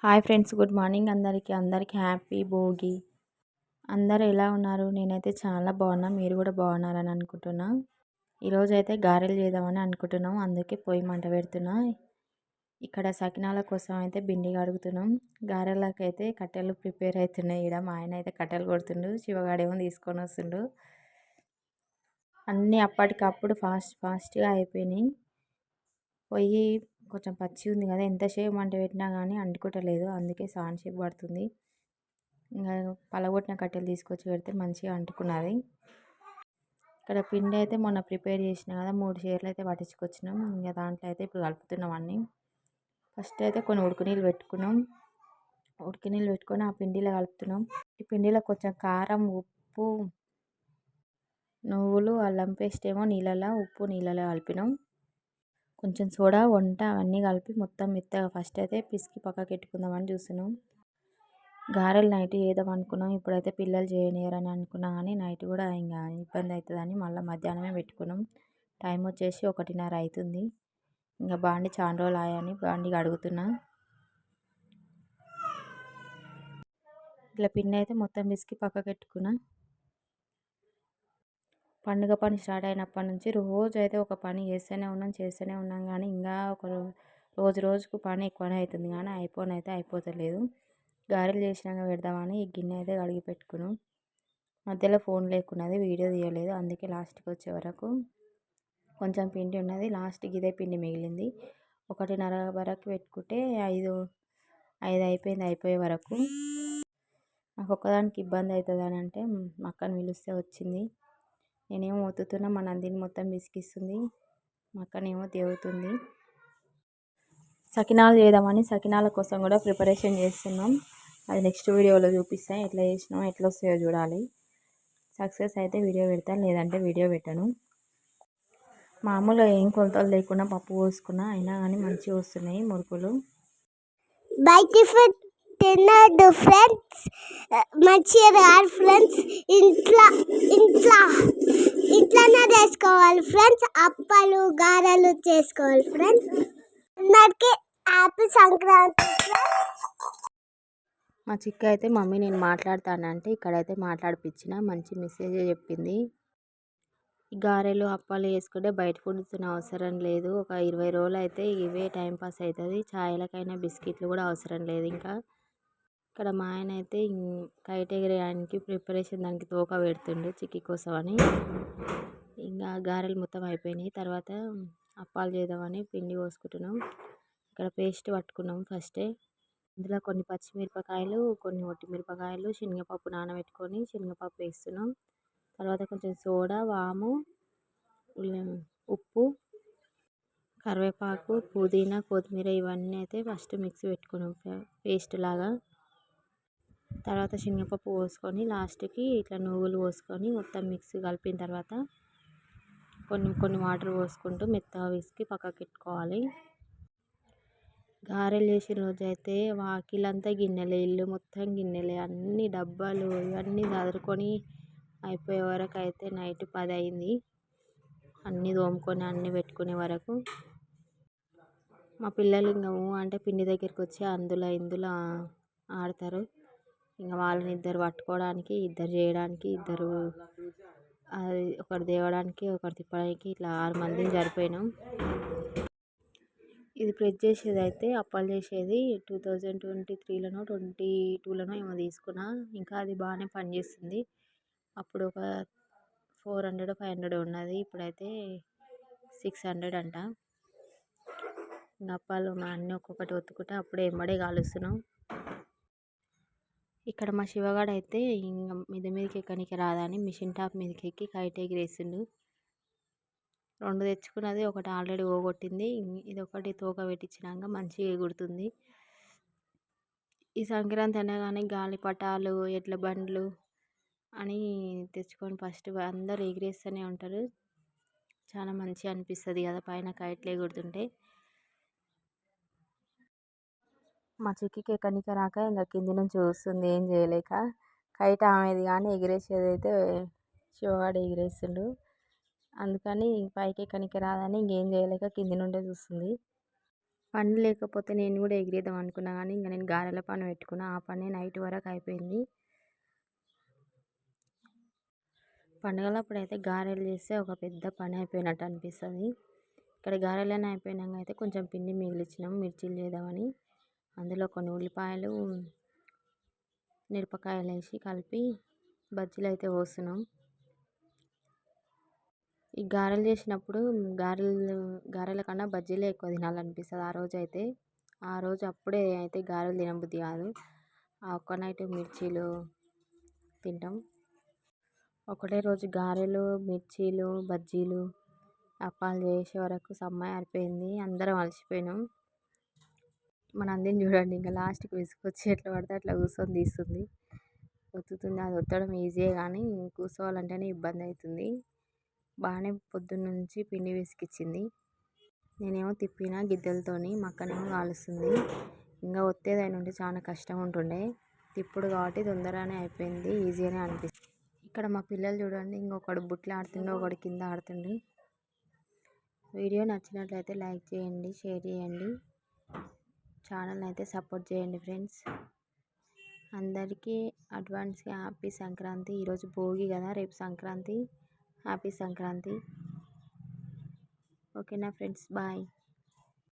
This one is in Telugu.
హాయ్ ఫ్రెండ్స్, గుడ్ మార్నింగ్ అందరికీ హ్యాపీ భోగి. అందరూ ఎలా ఉన్నారు? నేనైతే చాలా బాగున్నా. మీరు కూడా బాగున్నారని అనుకుంటున్నా. ఈరోజైతే గారెలు చేద్దామని అనుకుంటున్నాం. అందుకే పొయ్యి మంట పెడుతున్నా. ఇక్కడ సకినాల కోసం అయితే బిండి కడుగుతున్నాం. గారెలకైతే కట్టెలు ప్రిపేర్ అవుతున్నాయి. ఇక్కడ మా ఆయన అయితే కట్టెలు కొడుతుండు, శివగాడేమో తీసుకొని వస్తుండు. అన్నీ అప్పటికప్పుడు ఫాస్ట్గా అయిపోయినాయి. పొయ్యి కొంచెం పచ్చి ఉంది కదా, ఎంతసేపు మంట పెట్టినా కానీ అంటుకోవట్లేదు. అందుకే సాన్సేపు పడుతుంది. ఇంకా పలగొట్టిన కట్టెలు తీసుకొచ్చి పెడితే మంచిగా అంటుకున్నది. ఇక్కడ పిండి అయితే మొన్న ప్రిపేర్ చేసిన కదా, 3 షేర్లు అయితే పట్టించుకొచ్చినాం. ఇంకా దాంట్లో అయితే ఇప్పుడు కలుపుతున్నాం అన్నీ. ఫస్ట్ అయితే కొన్ని ఉడకనీళ్ళు పెట్టుకున్నాం. ఉడకనీళ్ళు పెట్టుకొని ఆ పిండిలో కలుపుతున్నాం. ఈ పిండిలో కొంచెం కారం, ఉప్పు, నువ్వులు, అల్లం పేస్ట్ ఏమో నీళ్ళలో, ఉప్పు నీళ్ళలో కలిపినాం. కొంచెం సోడా, వంట అవన్నీ కలిపి మొత్తం మెత్తగా ఫస్ట్ అయితే పిసికి పక్కకి పెట్టుకుందామని చూస్తున్నాం. గారెలు నైట్ చేద్దాం అనుకున్నాం. ఇప్పుడైతే పిల్లలు చేయనియరని అనుకున్నా కానీ నైట్ కూడా ఇంకా ఇబ్బంది అవుతుందని మళ్ళీ మధ్యాహ్నమే పెట్టుకున్నాం. టైం వచ్చేసి 1:30 అవుతుంది. ఇంకా బాండి చాలా రోజులు ఆయని బాండి కడుగుతున్నా. ఇట్లా పిండి అయితే మొత్తం పిసికి పక్కకి పెట్టుకున్నా. పండుగ పని స్టార్ట్ అయినప్పటి నుంచి రోజు అయితే ఒక పని చేస్తూనే ఉన్నాం కానీ ఇంకా రోజుకు పని ఎక్కువనే అవుతుంది కానీ అయిపోతలేదు. గారెలు చేసినాక పెడదామని ఈ గిన్నె అయితే కడిగి పెట్టుకున్నాం. మధ్యలో ఫోన్ లేకున్నది, వీడియో తీయలేదు. అందుకే లాస్ట్కి వచ్చే వరకు కొంచెం పిండి ఉన్నది. లాస్ట్కి ఇదే పిండి మిగిలింది. 1:30 వరకు పెట్టుకుంటే 5 అయిపోయింది. అయిపోయే వరకు నాకు ఒక్కదానికి ఇబ్బంది అవుతుంది అని అంటే మా అక్కని పిలిస్తే వచ్చింది. నేనేమో ఒత్తుతున్నా, మా నందిని మొత్తం విసిగిస్తుంది. మా అక్కనేమో దేవుతుంది. సకినాలు చేద్దామని సకినాల కోసం కూడా ప్రిపరేషన్ చేస్తున్నాం. అది నెక్స్ట్ వీడియోలో చూపిస్తాను. ఎట్లా చేసినాం, ఎట్లా వస్తాయో చూడాలి. సక్సెస్ అయితే వీడియో పెడతాను, లేదంటే వీడియో పెట్టను. మామూలుగా ఏం కొలతలు లేకుండా పప్పు పోసుకున్నా అయినా కానీ మంచిగా వస్తున్నాయి మురుకులు. బయట ఫుడ్ తినద్దు ఫ్రెండ్స్, మంచిగా రాదు ఫ్రెండ్స్. ఇంట్లోనే చేసుకోవాలి ఫ్రెండ్స్. అప్పాలు, గారెలు చేసుకోవాలి ఫ్రెండ్స్. అందరికీ హ్యాపీ సంక్రాంతి. మా చిక్క అయితే మమ్మీ నేను మాట్లాడతానంటే ఇక్కడైతే మాట్లాడిపించిన, మంచి మెసేజ్ చెప్పింది. ఈ గారెలు, అప్పాలు వేసుకుంటే బయట ఫుడ్ తిన అవసరం లేదు. ఒక 20 రోజులు అయితే ఇవే టైంపాస్ అవుతుంది. ఛాయలకైనా బిస్కెట్లు కూడా అవసరం లేదు. ఇంకా ఇక్కడ మా ఆయన అయితే కైట్ ఎగరేయడానికి ప్రిపరేషన్ దానికి తోక పెడుతుండు చిక్కి కోసం అని. ఇంకా గారెలు మొత్తం అయిపోయినాయి. తర్వాత అప్పాలు చేద్దామని పిండి పోసుకుంటున్నాం. ఇక్కడ పేస్ట్ పట్టుకున్నాం ఫస్టే. ఇందులో కొన్ని పచ్చిమిరపకాయలు, కొన్ని ఒట్టిమిరపకాయలు, శనగపప్పు నానబెట్టుకొని శనగపప్పు వేస్తున్నాం. తర్వాత కొంచెం సోడా, వాము, ఉప్పు, కరివేపాకు, పుదీనా, కొత్తిమీర ఇవన్నీ అయితే ఫస్ట్ మిక్సీ పెట్టుకున్నాం పేస్ట్ లాగా. తర్వాత శనగపప్పు పోసుకొని లాస్ట్కి ఇట్లా నువ్వులు పోసుకొని మొత్తం మిక్సీ కలిపిన తర్వాత కొన్ని వాటర్ పోసుకుంటూ మెత్తగా విసికి పక్కకు పెట్టుకోవాలి. గారెలు చేసిన రోజు అయితే వాకిలంతా గిన్నెలే, ఇల్లు మొత్తం గిన్నెలే, అన్ని డబ్బాలు ఇవన్నీ చదురుకొని అయిపోయే వరకు అయితే నైట్ 10 అయింది. అన్నీ తోముకొని అన్నీ పెట్టుకునే వరకు మా పిల్లలు ఇంకా అంటే పిండి దగ్గరికి వచ్చి ఇందులో ఆడతారు. ఇంకా వాళ్ళని ఇద్దరు పట్టుకోవడానికి, ఇద్దరు చేయడానికి, ఇద్దరు అది ఒకటి తేవడానికి, ఒకటి తిప్పడానికి ఇట్లా 6 మందిని సరిపోయినాం. ఇది ప్రెస్ చేసేది అయితే అప్పాలు చేసేది 2023లోనో 22లోనో ఏమో తీసుకున్నా. ఇంకా అది బాగానే పనిచేస్తుంది. అప్పుడు ఒక 400 500 ఉన్నది, ఇప్పుడైతే 600 అంట. ఇంకా అప్పాలు అన్నీ ఒక్కొక్కటి ఒత్తుకుంటే అప్పుడే ఎంబడే కాలుస్తున్నాం. ఇక్కడ మా శివగాడు అయితే ఇంకా మీదకి ఎక్కనికి రాదని మిషన్ టాప్ మీదకి ఎక్కి కైట్ ఎగిరేసిండు. 2 తెచ్చుకున్నది, ఒకటి ఆల్రెడీ పోగొట్టింది. ఇది ఒకటి తోక పెట్టించినాక మంచిగా ఎగురుతుంది. ఈ సంక్రాంతి అనగానే గాలిపటాలు, ఎడ్ల బండ్లు అని తెచ్చుకొని ఫస్ట్ అందరు ఎగిరేస్తూనే ఉంటారు. చాలా మంచిగా అనిపిస్తుంది కదా పైన కైట్లు ఎగురుతుంటే. మా చిక్కికి ఎక్కనికి రాక ఇంకా కింది నుంచి చూస్తుంది ఏం చేయలేక. కైట్ ఆమెది కానీ ఎగిరేసేది అయితే శివగాడు ఎగిరేస్తుండు. అందుకని పైకి ఎక్కనికి రాదని ఇంకేం చేయలేక కింది నుండే చూస్తుంది. పని లేకపోతే నేను కూడా ఎగిరేద్దాం అనుకున్నా కానీ ఇంకా నేను గారెల పని పెట్టుకున్నా. ఆ పని నైట్ వరకు అయిపోయింది. పండుగలప్పుడైతే గారెలు చేస్తే ఒక పెద్ద పని అయిపోయినట్టు అనిపిస్తుంది. ఇక్కడ గారెలన్నీ అయిపోయినాక అయితే కొంచెం పిండి మిగిలిచ్చినాం మిర్చీలు చేద్దామని. అందులో కొన్ని ఉల్లిపాయలు మిరపకాయలు వేసి కలిపి బజ్జీలు అయితే పోస్తున్నాం. ఈ గారెలు చేసినప్పుడు గారెల కన్నా బజ్జీలే ఎక్కువ తినాలనిపిస్తుంది. ఆ రోజు అప్పుడే అయితే గారెలు తినబుద్ధి కాదు. ఆ ఒక్క నైట్ మిర్చీలు తింటాం. ఒకటే రోజు గారెలు, మిర్చీలు, బజ్జీలు, అప్పాలు చేసే వరకు సమ్మె అయిపోయింది. అందరం అలసిపోయినాం. మన అందరిని చూడండి ఇంకా లాస్ట్కి విసుకొచ్చి ఎట్లా పడితే అట్లా కూర్చొని తీస్తుంది, ఒత్తుతుంది. అది ఒత్తడం ఈజీయే కానీ కూర్చోవాలంటేనే ఇబ్బంది అవుతుంది. బాగానే పొద్దున్న నుంచి పిండి విసికిచ్చింది. నేనేమో తిప్పిన గిద్దెలతోని, మా అక్కనేమో కాలుస్తుంది. ఇంకా ఒత్తేదైనా ఉంటే చాలా కష్టం ఉంటుండే. తిప్పుడు కాబట్టి తొందరగానే అయిపోయింది, ఈజీగానే అనిపిస్తుంది. ఇక్కడ మా పిల్లలు చూడండి, ఇంకొకడు బుట్లు ఆడుతుండే, ఒకడు కింద ఆడుతుండే. వీడియో నచ్చినట్లయితే లైక్ చేయండి, షేర్ చేయండి, ఛానల్ అయితే సపోర్ట్ చేయండి ఫ్రెండ్స్. అందరికీ అడ్వాన్స్గా హ్యాపీ సంక్రాంతి. ఈరోజు భోగి కదా, రేపు సంక్రాంతి. హ్యాపీ సంక్రాంతి. ఓకేనా ఫ్రెండ్స్, బాయ్.